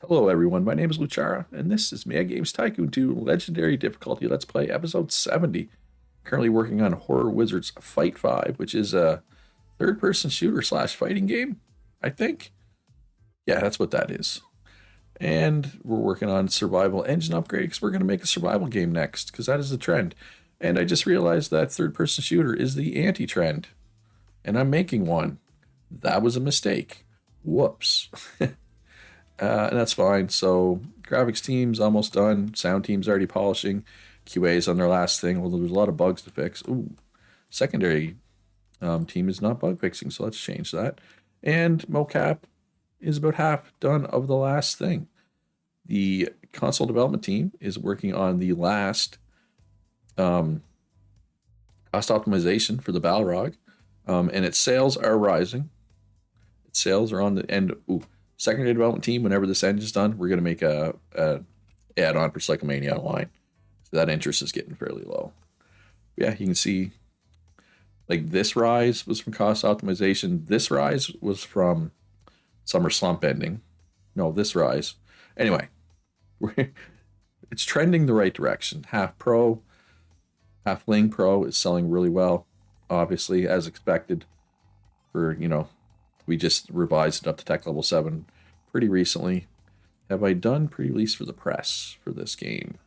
Hello everyone, my name is Luchara, and this is Mad Games Tycoon 2 Legendary Difficulty Let's Play episode 70. Currently working on Horror Wizards Fight 5, which is a third-person shooter slash fighting game, I think. Yeah, that's what that is. And we're working on survival engine upgrade because we're going to make a survival game next, because that is the trend. And I just realized that third-person shooter is the anti-trend, and I'm making one. That was a mistake. Whoops. And that's fine. So graphics team's almost done. Sound team's already polishing. QA's on their last thing. Well, there's a lot of bugs to fix. Ooh, secondary team is not bug fixing, so let's change that. And mocap is about half done of the last thing. The console development team is working on the last cost optimization for the Balrog, and its sales are rising. Its sales are on the end. Ooh, secondary development team, whenever this engine's done, we're going to make a add-on for Cyclemania Online. So that interest is getting fairly low. Yeah, you can see like this rise was from cost optimization. This rise was from summer slump ending. No, this rise. Anyway, it's trending the right direction. Half Pro, Halfling Pro is selling really well, obviously, as expected. We just revised it up to tech level 7 pretty recently. Have I done pre-release for the press for this game?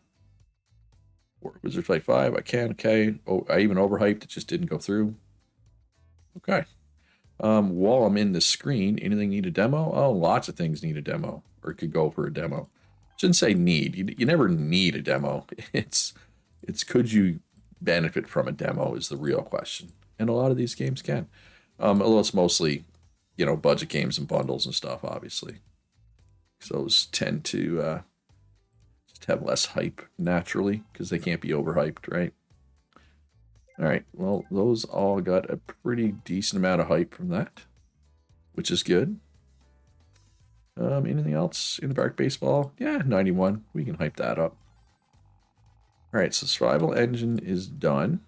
Or Wizard Fight 5, I can, okay. Oh, I even overhyped, it just didn't go through. Okay. While I'm in the screen, anything need a demo? Oh, lots of things need a demo, or could go for a demo. Shouldn't say need. You never need a demo. It's could you benefit from a demo is the real question. And a lot of these games can. Although it's mostly, budget games and bundles and stuff, obviously. So those tend to just have less hype naturally because they can't be overhyped, right? All right, well, those all got a pretty decent amount of hype from that, which is good. Anything else in the Bark Baseball? Yeah, 91. We can hype that up. All right, so Survival Engine is done.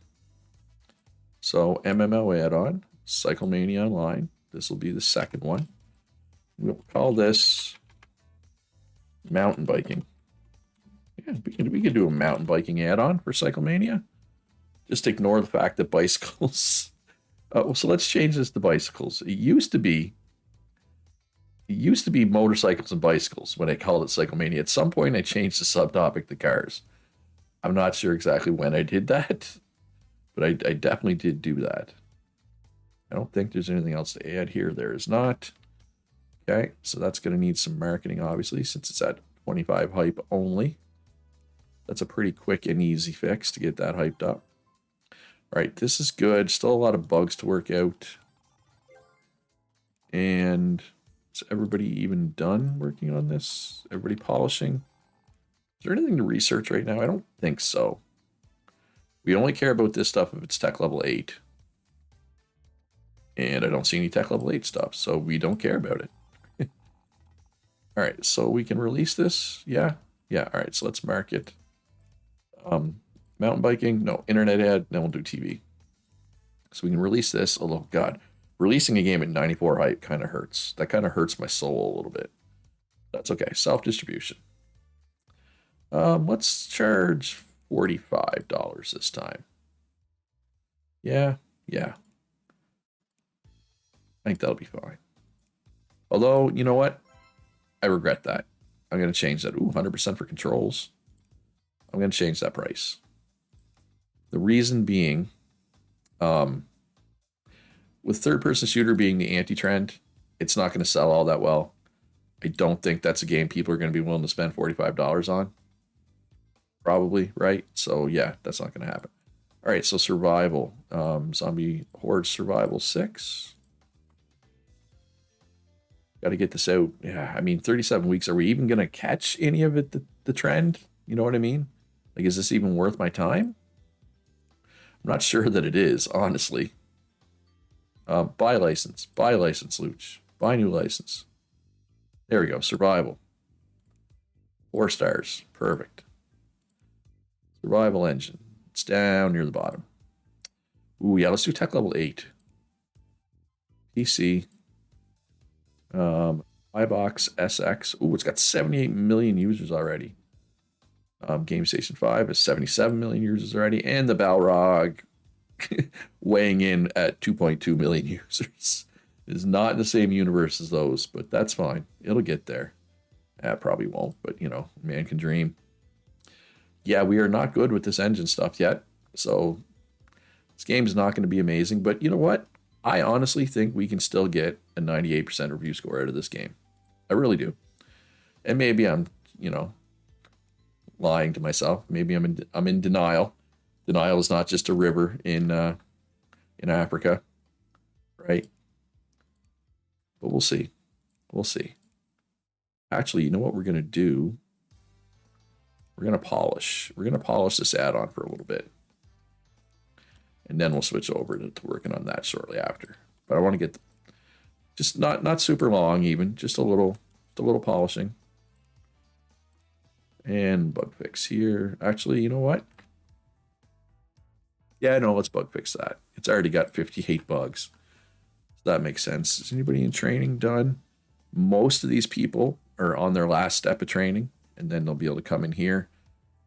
So MMO add-on, Cyclemania Online. This will be the second one. We'll call this mountain biking. Yeah, we could do a mountain biking add-on for Cyclemania. Just ignore the fact that bicycles. So let's change this to bicycles. It used to be motorcycles and bicycles when I called it Cyclemania. At some point, I changed the subtopic to cars. I'm not sure exactly when I did that, but I definitely did do that. I don't think there's anything else to add here. There is not. Okay, so that's going to need some marketing, obviously, since it's at 25 hype only. That's a pretty quick and easy fix to get that hyped up. All right, this is good. Still a lot of bugs to work out. And is everybody even done working on this? Everybody polishing? Is there anything to research right now? I don't think so. We only care about this stuff if it's tech level 8. And I don't see any tech level 8 stuff, so we don't care about it. All right, so we can release this. Yeah. All right, so let's mark it. Mountain biking, no. Internet ad, then we'll do TV. So we can release this. Although, God, releasing a game at 94 hype kind of hurts. That kind of hurts my soul a little bit. That's okay. Self-distribution. Let's charge $45 this time. Yeah. I think that'll be fine. Although, you know what? I regret that. I'm going to change that. Ooh, 100% for controls. I'm going to change that price. The reason being, with third-person shooter being the anti-trend, it's not going to sell all that well. I don't think that's a game people are going to be willing to spend $45 on. Probably, right? So, yeah, that's not going to happen. All right, so survival. Zombie Horde Survival 6. Got to get this out. Yeah, I mean, 37 weeks. Are we even going to catch any of it, the trend? You know what I mean? Like, is this even worth my time? I'm not sure that it is, honestly. Buy license, Luch. Buy new license. There we go, survival. 4 stars, perfect. Survival engine. It's down near the bottom. Ooh, yeah, let's do tech level 8. PC. iBox SX. Ooh, it's got 78 million users already. Game Station 5 has 77 million users already, and the Balrog weighing in at 2.2 million users. It is not in the same universe as those, but that's fine. It'll get there. Probably won't, but you know, man can dream. Yeah, we are not good with this engine stuff yet, so this game is not going to be amazing. But you know what? I honestly think we can still get a 98% review score out of this game. I really do. And maybe I'm, you know, lying to myself. Maybe I'm in denial. Denial is not just a river in Africa, right? But we'll see. We'll see. Actually, you know what we're gonna do? We're gonna polish. We're gonna polish this add-on for a little bit, and then we'll switch over to working on that shortly after. But I want to get just not super long, even just a little polishing. And bug fix here. Actually, you know what? Yeah, no, let's bug fix that. It's already got 58 bugs. So that makes sense. Is anybody in training done? Most of these people are on their last step of training, and then they'll be able to come in here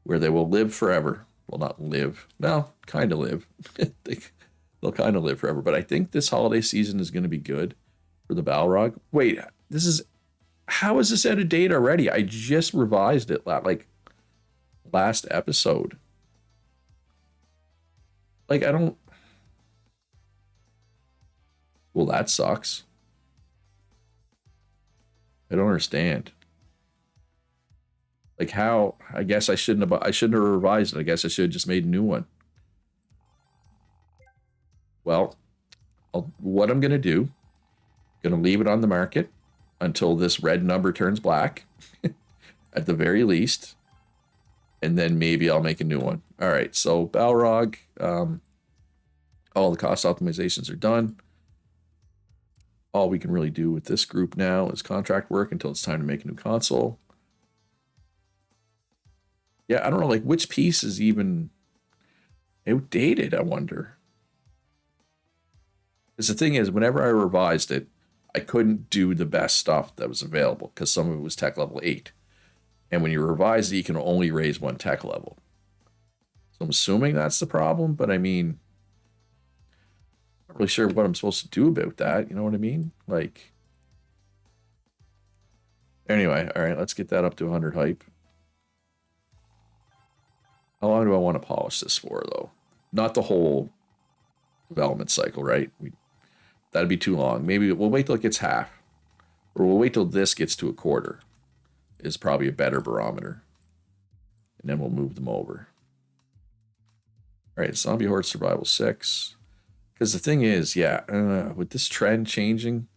where they will live forever. Well, not live. Well, kind of live. They'll kind of live forever. But I think this holiday season is going to be good for the Balrog. Wait, how is this out of date already? I just revised it like last episode. Like, I don't... Well, that sucks. I don't understand. Like, how? I guess I shouldn't have revised it. I guess I should have just made a new one. Well, what I'm going to do, going to leave it on the market until this red number turns black, at the very least, and then maybe I'll make a new one. All right, so Balrog, all the cost optimizations are done. All we can really do with this group now is contract work until it's time to make a new console. Yeah, I don't know, like, which piece is even outdated, I wonder. Because the thing is, whenever I revised it, I couldn't do the best stuff that was available because some of it was tech level 8. And when you revise it, you can only raise one tech level. So I'm assuming that's the problem, but I mean, I'm not really sure what I'm supposed to do about that. You know what I mean? Like, anyway, all right, let's get that up to 100 hype. How long do I want to polish this for, though? Not the whole development cycle, right? That'd be too long. Maybe we'll wait till it gets half. Or we'll wait till this gets to a quarter. Is probably a better barometer. And then we'll move them over. All right, Zombie Horde Survival 6. Because the thing is, yeah, with this trend changing,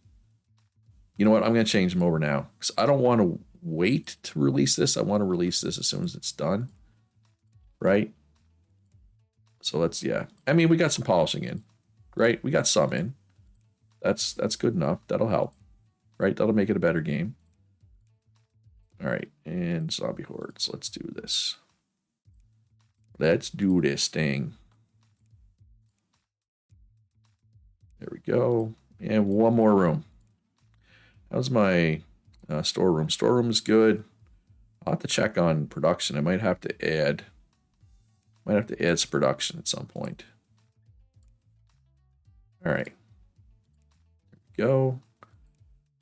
you know what? I'm going to change them over now. Because I don't want to wait to release this. I want to release this as soon as it's done. Right? So let's, yeah. I mean, we got some polishing in. Right? We got some in. That's good enough. That'll help. Right? That'll make it a better game. All right. And Zombie Hordes. Let's do this. Let's do this thing. There we go. And one more room. How's my storeroom? Storeroom is good. I'll have to check on production. I might have to add some production at some point. All right. There we go.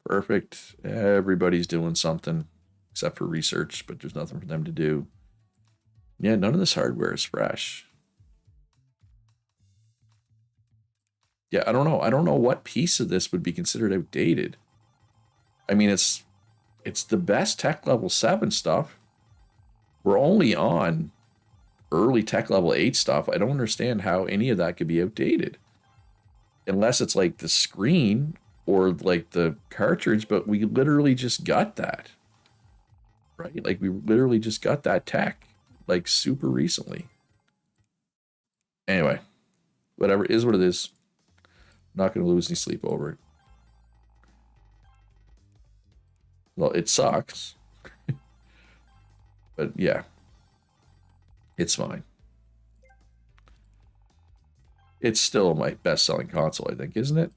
Perfect. Everybody's doing something except for research, but there's nothing for them to do. Yeah, none of this hardware is fresh. Yeah, I don't know. I don't know what piece of this would be considered outdated. I mean, it's the best tech level 7 stuff. We're only on early tech level 8 stuff. I don't understand how any of that could be outdated. Unless it's like the screen or like the cartridge, but we literally just got that. Right? Like we literally just got that tech like super recently. Anyway, whatever, it is what it is. I'm not going to lose any sleep over it. Well, it sucks. But yeah, it's fine. It's still my best-selling console, I think, isn't it?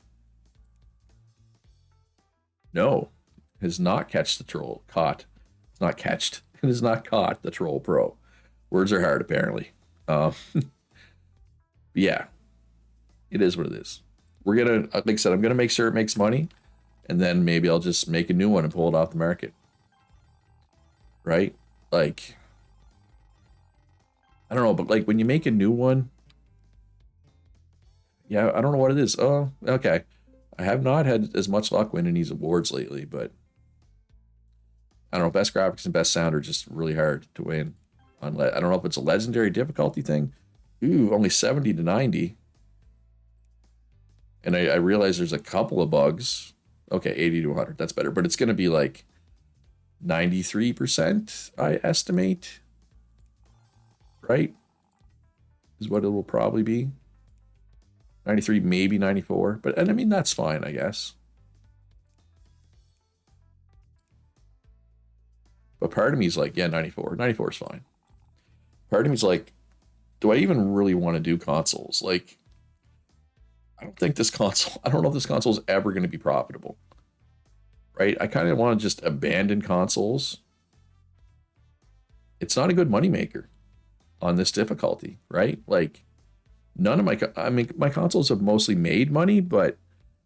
No, has not catched the troll. Caught. It's not catched. It has not caught the Troll Pro. Words are hard, apparently. Yeah, it is what it is. We're gonna, like I said, I'm gonna make sure it makes money, and then maybe I'll just make a new one and pull it off the market. Right? Like, I don't know, but like when you make a new one, yeah, I don't know what it is. Oh, okay. I have not had as much luck winning these awards lately, but I don't know. Best graphics and best sound are just really hard to win. I don't know if it's a legendary difficulty thing. Ooh, only 70 to 90. And I realize there's a couple of bugs. Okay, 80 to 100. That's better. But it's going to be like 93%, I estimate. Right? Is what it will probably be. 93, maybe 94. But, and I mean, that's fine, I guess. But part of me is like, yeah, 94. 94 is fine. Part of me is like, do I even really want to do consoles? Like, I don't think this console, I don't know if this console is ever going to be profitable. Right? I kind of want to just abandon consoles. It's not a good moneymaker on this difficulty, right? Like, none of my consoles have mostly made money, but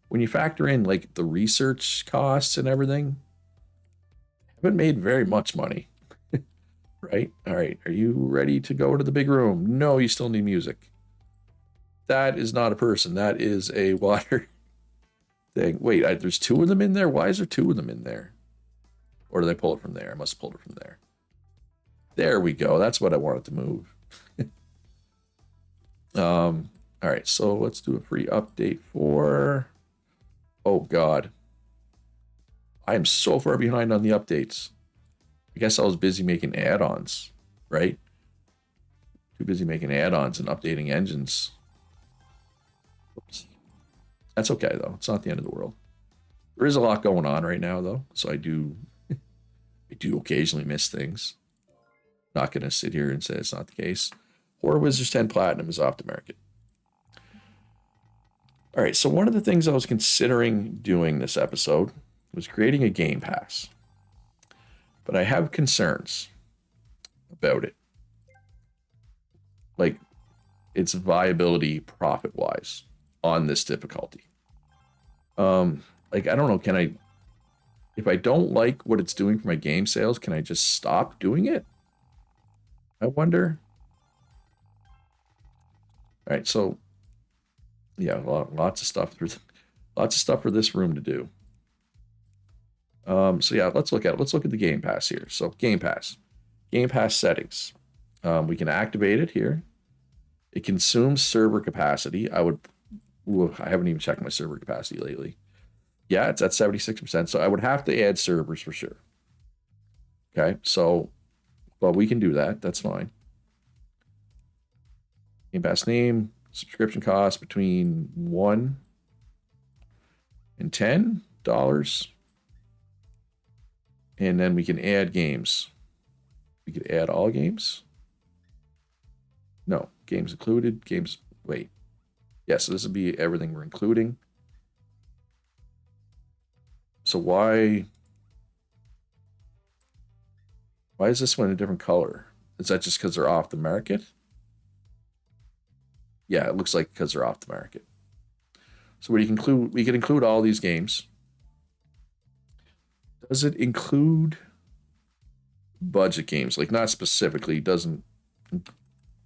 when you factor in like the research costs and everything, haven't made very much money. Right? All right. Are you ready to go to the big room? No, you still need music. That is not a person. That is a water thing. Wait, there's two of them in there? Why is there two of them in there? Or did I pull it from there? I must have pulled it from there. There we go. That's what I wanted to move. All right. So let's do a free update for... Oh, God. I am so far behind on the updates. I guess I was busy making add-ons, right? Too busy making add-ons and updating engines. Oops. That's okay, though. It's not the end of the world. There is a lot going on right now, though, so I do occasionally miss things. Not going to sit here and say it's not the case. Horror Wizards 10 Platinum is off the market. All right, so one of the things I was considering doing this episode was creating a Game Pass. But I have concerns about it. Like, its viability profit-wise on this difficulty. Like, I don't know, if I don't like what it's doing for my game sales, can I just stop doing it? I wonder. All right, so yeah, lots of stuff for this room to do. So yeah, let's look at the Game Pass here. So Game Pass settings. We can activate it here. It consumes server capacity. I haven't even checked my server capacity lately. Yeah, it's at 76%. So I would have to add servers for sure. Okay, so, well, we can do that. That's fine. Game Pass name, subscription cost between $1 and $10. And then we can add games. We could add all games. No, games included. Games, wait. Yeah, so this would be everything we're including. So why is this one a different color? Is that just because they're off the market? Yeah, it looks like because they're off the market. So we can include all these games. Does it include budget games? Like, not specifically, doesn't,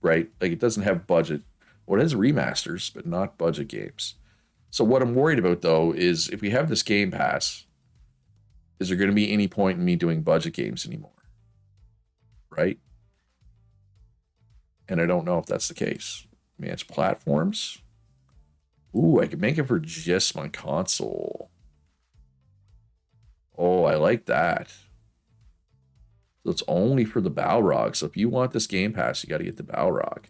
right? Like, it doesn't have budget. Well, it has remasters, but not budget games. So what I'm worried about, though, is if we have this Game Pass, is there going to be any point in me doing budget games anymore? Right? And I don't know if that's the case. Manage platforms. Ooh, I could make it for just my console. Oh, I like that. So it's only for the Balrog. So if you want this Game Pass, you got to get the Balrog.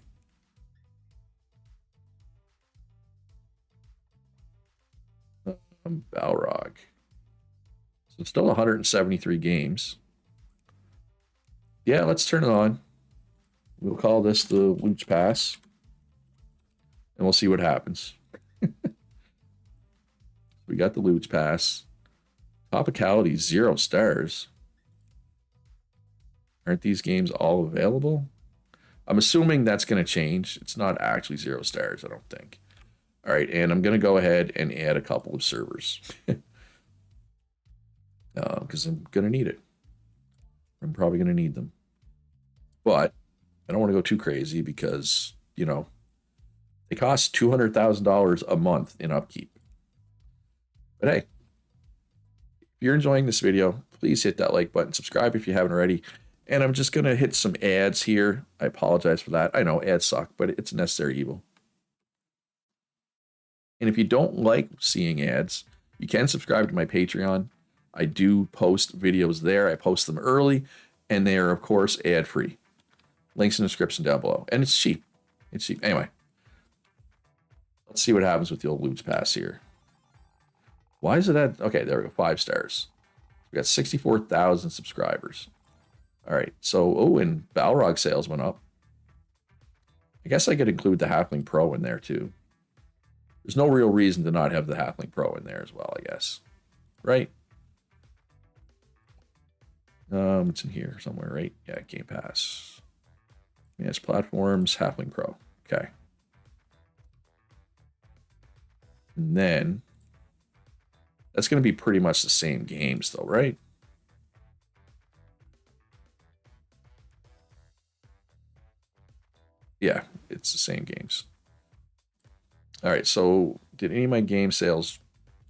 Balrog. So it's still 173 games. Yeah, let's turn it on. We'll call this the Luch Pass. And we'll see what happens. We got the Luch Pass. Topicality, 0 stars. Aren't these games all available? I'm assuming that's going to change. It's not actually 0 stars, I don't think. All right, and I'm going to go ahead and add a couple of servers. Because I'm going to need it. I'm probably going to need them. But I don't want to go too crazy because, you know, they cost $200,000 a month in upkeep. But hey, if you're enjoying this video, please hit that like button, subscribe if you haven't already. And I'm just going to hit some ads here. I apologize for that. I know ads suck, but it's a necessary evil. And if you don't like seeing ads, you can subscribe to my Patreon. I do post videos there. I post them early, and they are, of course, ad-free. Links in the description down below. And it's cheap. It's cheap. Anyway, let's see what happens with the old Loot Pass here. Why is it at... Okay, there we go. 5 stars. We got 64,000 subscribers. All right. So, oh, and Balrog sales went up. I guess I could include the Halfling Pro in there, too. There's no real reason to not have the Halfling Pro in there as well, I guess. Right? It's in here somewhere, right? Yeah, Game Pass. Yes, platforms, Halfling Pro. Okay. And then that's going to be pretty much the same games, though, right? Yeah, it's the same games. All right, so did any of my game sales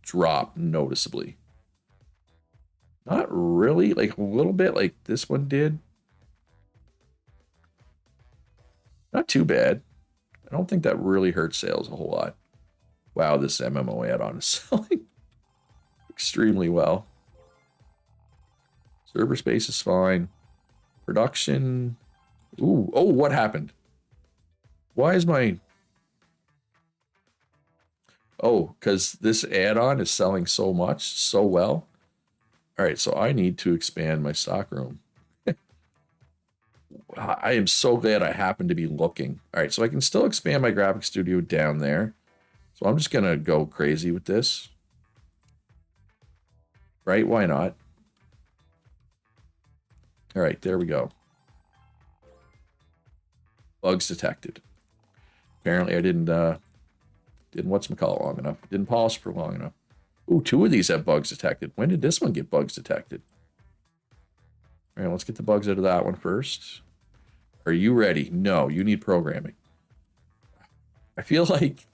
drop noticeably? Not really, like a little bit, like this one did. Not too bad. I don't think that really hurt sales a whole lot. Wow, this MMO add-on is selling extremely well. Server space is fine. Production. Ooh, oh, what happened? Why is my... Oh, because this add-on is selling so much, so well. All right, so I need to expand my stock room. I am so glad I happened to be looking. All right, so I can still expand my graphic studio down there. So I'm just going to go crazy with this. Right? Why not? All right, there we go. Bugs detected. Apparently I didn't whatchamacallit long enough. Didn't polish for long enough. Ooh, 2 of these have bugs detected. When did this one get bugs detected? All right, let's get the bugs out of that one first. Are you ready? No, you need programming. I feel like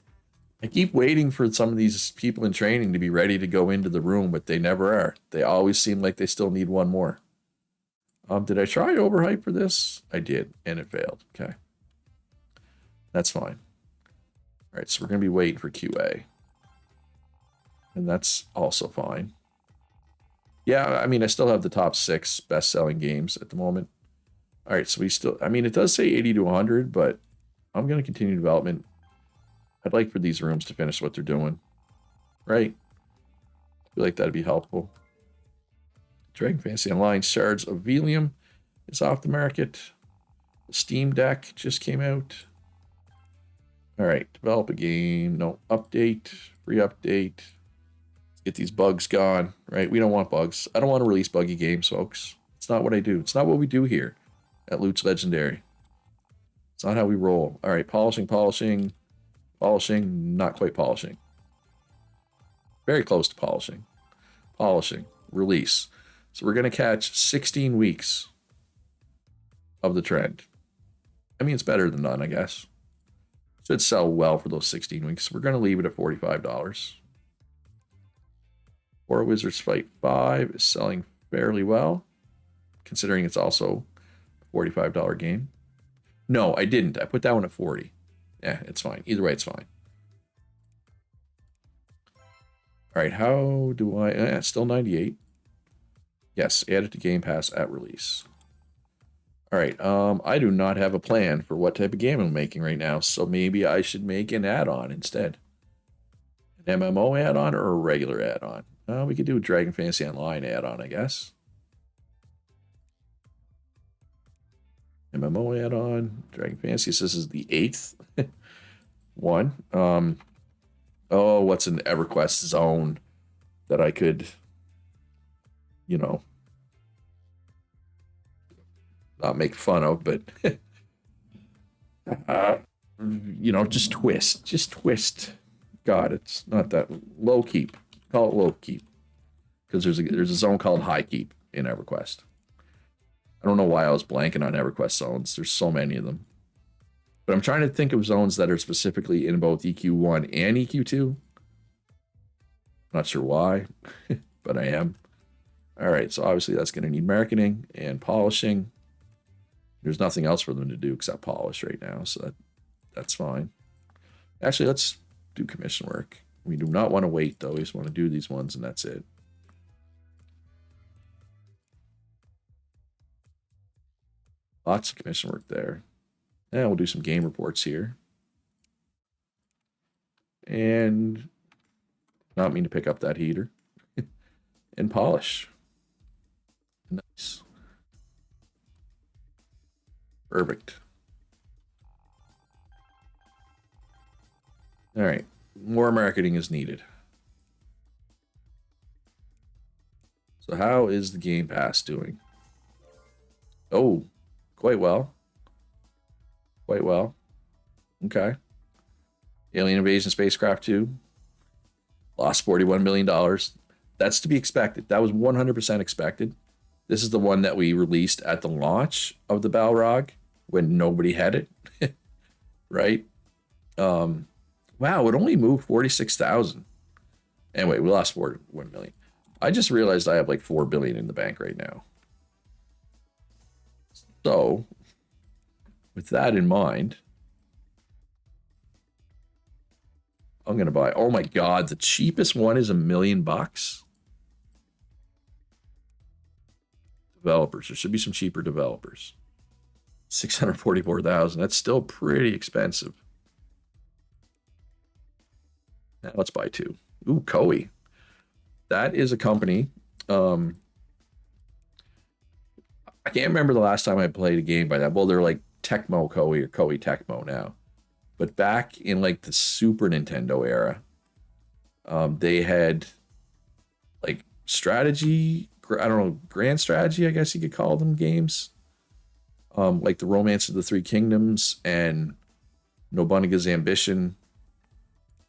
I keep waiting for some of these people in training to be ready to go into the room, but they never are. They always seem like they still need one more. Did I try overhype for this? I did, and it failed. Okay. That's fine. All right, so we're going to be waiting for QA. And that's also fine. Yeah, I mean, I still have the top 6 best-selling games at the moment. All right, so we still... I mean, it does say 80 to 100, but I'm going to continue development. I'd like for these rooms to finish what they're doing. Right? I feel like that'd be helpful. Dragon Fantasy Online Shards of Velium is off the market. The Steam Deck just came out. All right, develop a game. No, update, re-update. Get these bugs gone, right? We don't want bugs. I don't want to release buggy games, folks. It's not what I do. It's not what we do here at Loot's Legendary. It's not how we roll. All right, polishing, polishing, polishing, not quite polishing. Very close to polishing. Polishing, release. So we're going to catch 16 weeks of the trend. I mean, it's better than none, I guess. Should sell well for those 16 weeks. We're going to leave it at $45. War Wizards Fight 5 is selling fairly well, considering it's also a $45 game. No, I didn't. I put that one at 40. Yeah, it's fine. Either way, it's fine. All right, how do I... still 98. Yes, add it to Game Pass at release. All right, I do not have a plan for what type of game I'm making right now, so maybe I should make an add-on instead. An MMO add-on or a regular add-on? We could do a Dragon Fantasy Online add-on, I guess. MMO add-on, Dragon Fantasy. This is the 8th one. Oh, what's an EverQuest zone that I could you know, not make fun of, but just twist. Just twist. God, it's not that low keep. Call it low keep. Because there's a zone called high keep in EverQuest. I don't know why I was blanking on EverQuest zones. There's so many of them. But I'm trying to think of zones that are specifically in both EQ1 and EQ2. Not sure why, but I am. All right, so obviously that's going to need marketing and polishing. There's nothing else for them to do except polish right now, so that's fine. Actually, let's do commission work. We do not want to wait, though. We just want to do these ones, and that's it. Lots of commission work there. And we'll do some game reports here. And not mean to pick up that heater. And polish. Nice. Perfect. All right. More marketing is needed. So how is the Game Pass doing? Oh, quite well. Quite well. Okay. Alien Invasion Spacecraft 2 lost $41 million. That's to be expected. That was 100% expected. This is the one that we released at the launch of the Balrog when nobody had it. Right? Wow, it only moved 46,000. Anyway, we lost 1 million. I just realized I have like 4 billion in the bank right now. So, with that in mind, I'm going to buy, oh my God, the cheapest one is $1 million. Developers, there should be some cheaper developers. 644,000, that's still pretty expensive. Now let's buy 2. Ooh, Koei. That is a company. I can't remember the last time I played a game by that. Well, they're like Tecmo Koei or Koei Tecmo now. But back in like the Super Nintendo era, they had like strategy, I don't know, grand strategy, I guess you could call them, games. Like the Romance of the Three Kingdoms and Nobunaga's Ambition.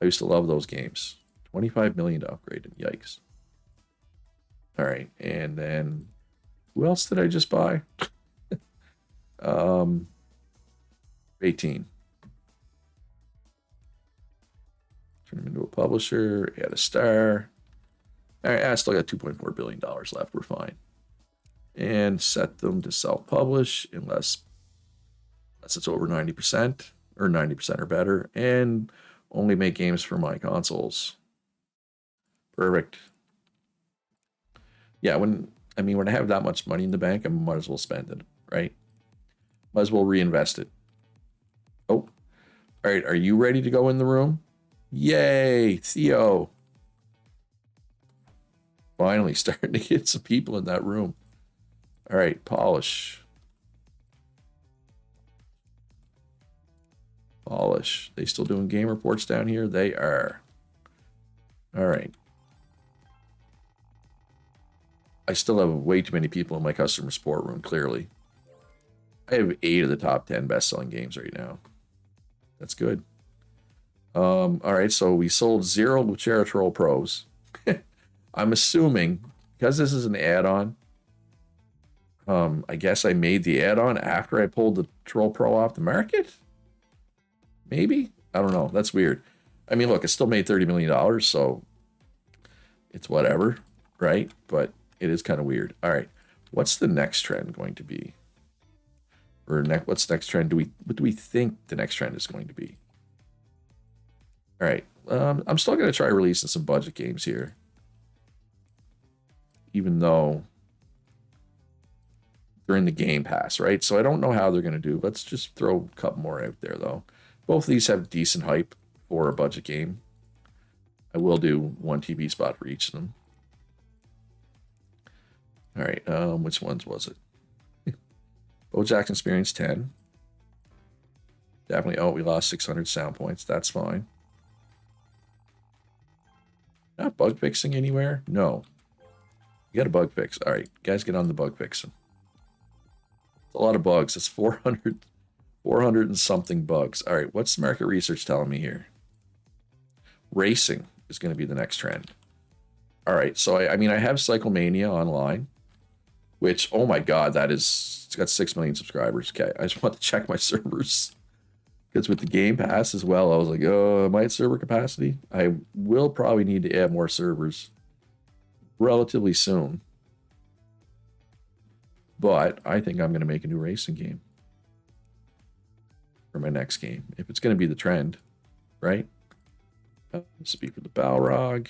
I used to love those games. 25 million to upgrade it. Yikes. All right, and then who else did I just buy? 18. Turn him into a publisher. Add a star. All right, I still got $2.4 billion left. We're fine. And set them to self-publish unless it's over 90% or 90% or better, and only make games for my consoles. Perfect. Yeah, when I have that much money in the bank, I might as well spend it, right? Might as well reinvest it. Oh, all right. Are you ready to go in the room? Yay, Theo. Finally starting to get some people in that room. All right, polish. Polish. They still doing game reports down here? They are. All right. I still have way too many people in my customer support room, clearly. I have 8 of the top 10 best-selling games right now. That's good. All right, so we sold 0 Lucera Troll Pros. I'm assuming, because this is an add-on, I guess I made the add-on after I pulled the Troll Pro off the market? Maybe? I don't know. That's weird. I mean, look, it still made $30 million, so it's whatever, right? But it is kind of weird. All right, what's the next trend going to be? Or what's the next trend? What do we think the next trend is going to be? All right, I'm still going to try releasing some budget games here. Even though they're in the Game Pass, right? So I don't know how they're going to do. Let's just throw a couple more out there, though. Both of these have decent hype for a budget game. I will do 1 TV spot for each of them. All right, which ones was it? BoJack's Experience 10. Definitely, we lost 600 sound points. That's fine. Not bug fixing anywhere? No. You got a bug fix. All right, guys, get on the bug fixing. It's a lot of bugs. It's 400 and something bugs. All right, what's the market research telling me here? Racing is going to be the next trend. All right, so I mean, I have Cyclemania online, which, oh my God, it's got 6 million subscribers. Okay, I just want to check my servers. Because with the Game Pass as well, I was like, oh, my server capacity? I will probably need to add more servers relatively soon. But I think I'm going to make a new racing game for my next game. If it's going to be the trend, right? Speak for the Balrog.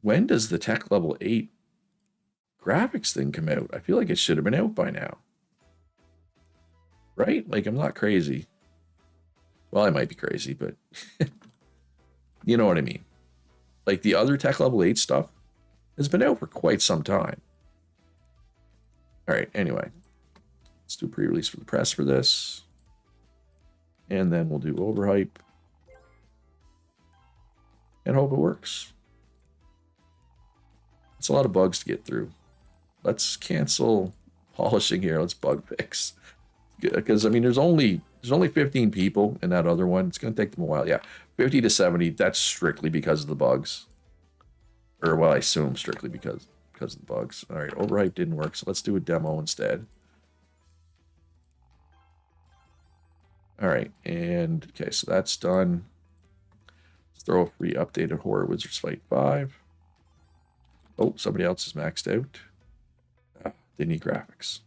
When does the Tech Level 8 graphics thing come out? I feel like it should have been out by now. Right? Like, I'm not crazy. Well, I might be crazy, but you know what I mean. Like, the other Tech Level 8 stuff has been out for quite some time. All right, anyway. Let's do pre-release for the press for this. And then we'll do overhype. And hope it works. It's a lot of bugs to get through. Let's cancel polishing here. Let's bug fix. Because I mean, there's only 15 people in that other one. It's going to take them a while. Yeah, 50 to 70. That's strictly because of the bugs, or well, I assume strictly because of the bugs. All right, overhype didn't work, so let's do a demo instead. All right, and okay, so that's done. Let's throw a free updated Horror Wizards Fight 5. Oh, somebody else is maxed out. They need graphics.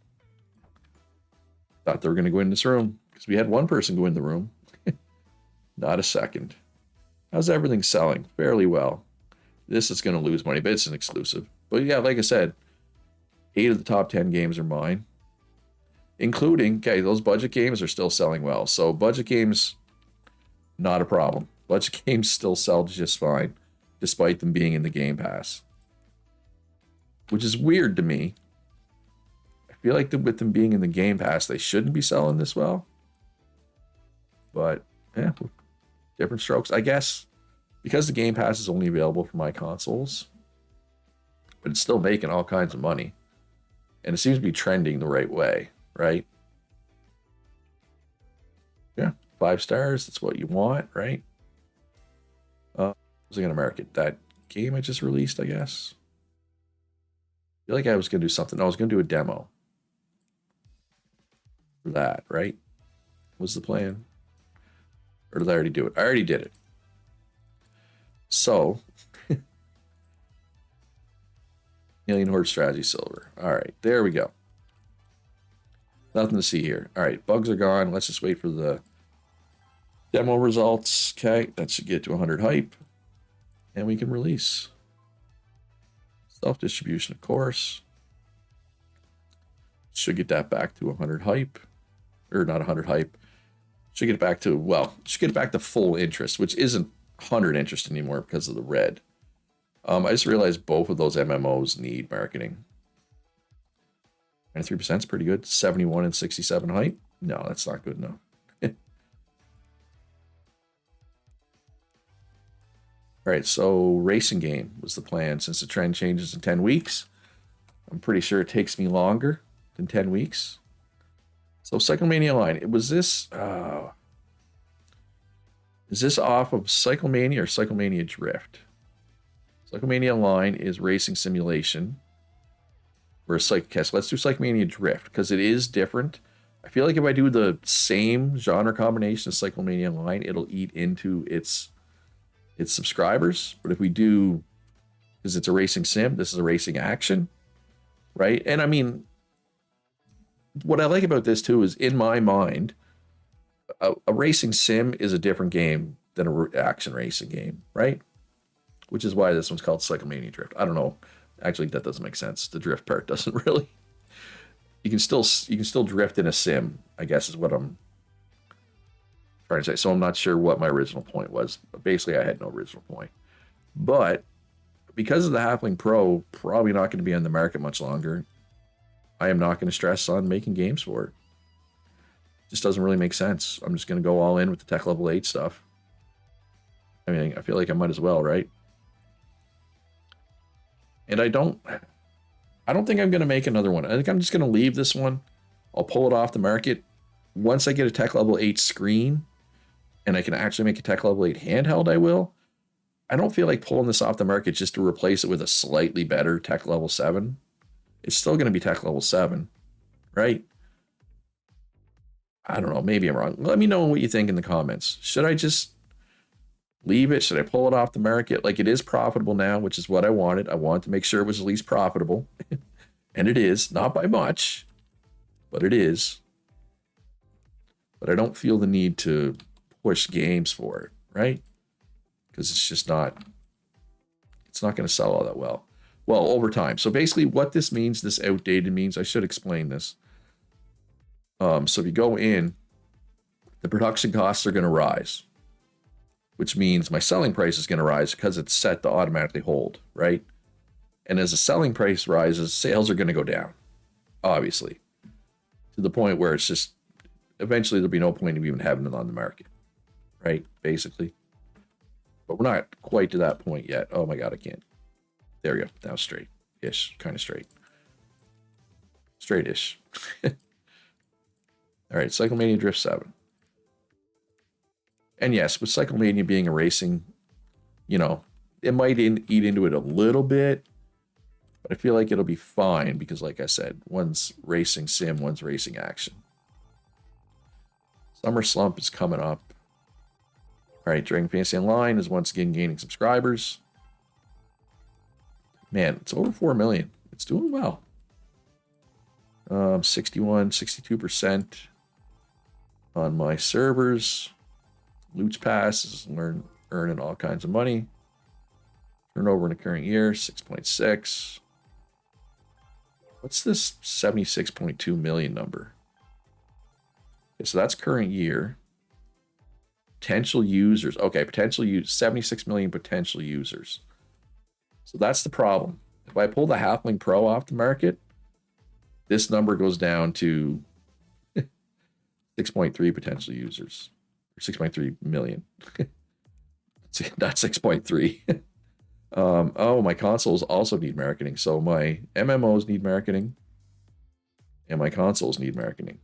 Thought they were going to go in this room because we had one person go in the room. Not a second. How's everything selling? Fairly well. This is going to lose money, but it's an exclusive. But yeah, like I said, 8 of the top 10 games are mine. Including, okay, those budget games are still selling well. So budget games, not a problem. Budget games still sell just fine, despite them being in the Game Pass. Which is weird to me. I feel like with them being in the Game Pass, they shouldn't be selling this well. But, yeah, different strokes. I guess because the Game Pass is only available for my consoles, but it's still making all kinds of money. And it seems to be trending the right way, right? Yeah, 5 stars. That's what you want, right? Was I going to market that game I just released, I guess? I feel like I was going to do something. I was going to do a demo. For that, right? Was the plan? Or did I already do it? I already did it. So, Alien Horde Strategy Silver. All right, there we go. Nothing to see here. All right, bugs are gone. Let's just wait for the demo results. Okay, that should get to 100 hype. And we can release. Self-distribution, of course. Should get that back to 100 hype. Or not 100 hype. Should get it back to, well, should get it back to full interest, which isn't 100 interest anymore because of the red. I just realized both of those MMOs need marketing. 93% is pretty good. 71 and 67 hype. No, that's not good enough. All right, so racing game was the plan. Since the trend changes in 10 weeks, I'm pretty sure it takes me longer than 10 weeks. So Cyclemania Line, is this off of Cyclemania or Cyclemania Drift? Cyclemania Line is racing simulation. Let's do Cyclemania Drift because it is different. I feel like if I do the same genre combination as Cyclemania Line, it'll eat into its subscribers. But if we do, because it's a racing sim, this is a racing action, right? And I mean, what I like about this too is, in my mind, a racing sim is a different game than an action racing game, right? Which is why this one's called Cyclemania Drift. I don't know. Actually, that doesn't make sense. The drift part doesn't really. You can still drift in a sim, I guess is what I'm trying to say. So I'm not sure what my original point was. But basically, I had no original point. But because of the Halfling Pro probably not going to be on the market much longer, I am not going to stress on making games for it. Just doesn't really make sense. I'm just going to go all in with the Tech Level 8 stuff. I mean, I feel like I might as well, right? And I don't think I'm going to make another one. I think I'm just going to leave this one. I'll pull it off the market. Once I get a tech level 8 screen and I can actually make a tech level 8 handheld, I will. I don't feel like pulling this off the market just to replace it with a slightly better tech level 7. It's still going to be tech level 7, right? I don't know. Maybe I'm wrong. Let me know what you think in the comments. Should I just leave it? Should I pull it off the market? Like, it is profitable now, which is what I wanted. I wanted to make sure it was at least profitable. And it is. Not by much, but it is. But I don't feel the need to push games for it, right? Because it's just not, it's not going to sell all that well. Well, over time. So basically what this means, this outdated means, I should explain this. So if you go in, the production costs are going to rise, which means my selling price is going to rise because it's set to automatically hold, right? And as the selling price rises, sales are going to go down, obviously, to the point where it's just, eventually there'll be no point of even having it on the market, right? Basically. But we're not quite to that point yet. Oh my God, I can't. There we go. Now straight-ish, kind of straight. Straight-ish. All right, Cyclemania Drift 7. And yes, with Cyclemania being a racing, you know, it might eat into it a little bit, but I feel like it'll be fine because, like I said, one's racing sim, one's racing action. Summer Slump is coming up. All right, Dragon Fantasy Online is once again gaining subscribers. Man, it's over 4 million. It's doing well. 62% on my servers. Loot's Pass is earning all kinds of money. Turnover in the current year, 6.6. What's this 76.2 million number? Okay, so that's current year. Potential users. Okay, potential use 76 million potential users. So that's the problem. If I pull the Halfling Pro off the market, this number goes down to 6.3 potential users. Or 6.3 million. Not 6.3. Oh, my consoles also need marketing. So my MMOs need marketing. And my consoles need marketing.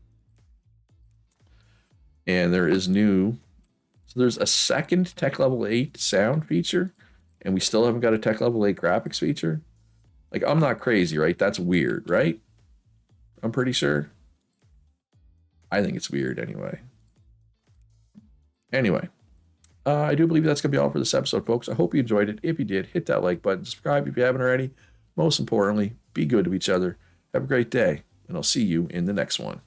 And there is new. So there's a second Tech Level 8 sound feature. And we still haven't got a Tech Level 8 graphics feature. Like, I'm not crazy, right? That's weird, right? I'm pretty sure. I think it's weird anyway. Anyway, I do believe that's going to be all for this episode, folks. I hope you enjoyed it. If you did, hit that like button. Subscribe if you haven't already. Most importantly, be good to each other. Have a great day, and I'll see you in the next one.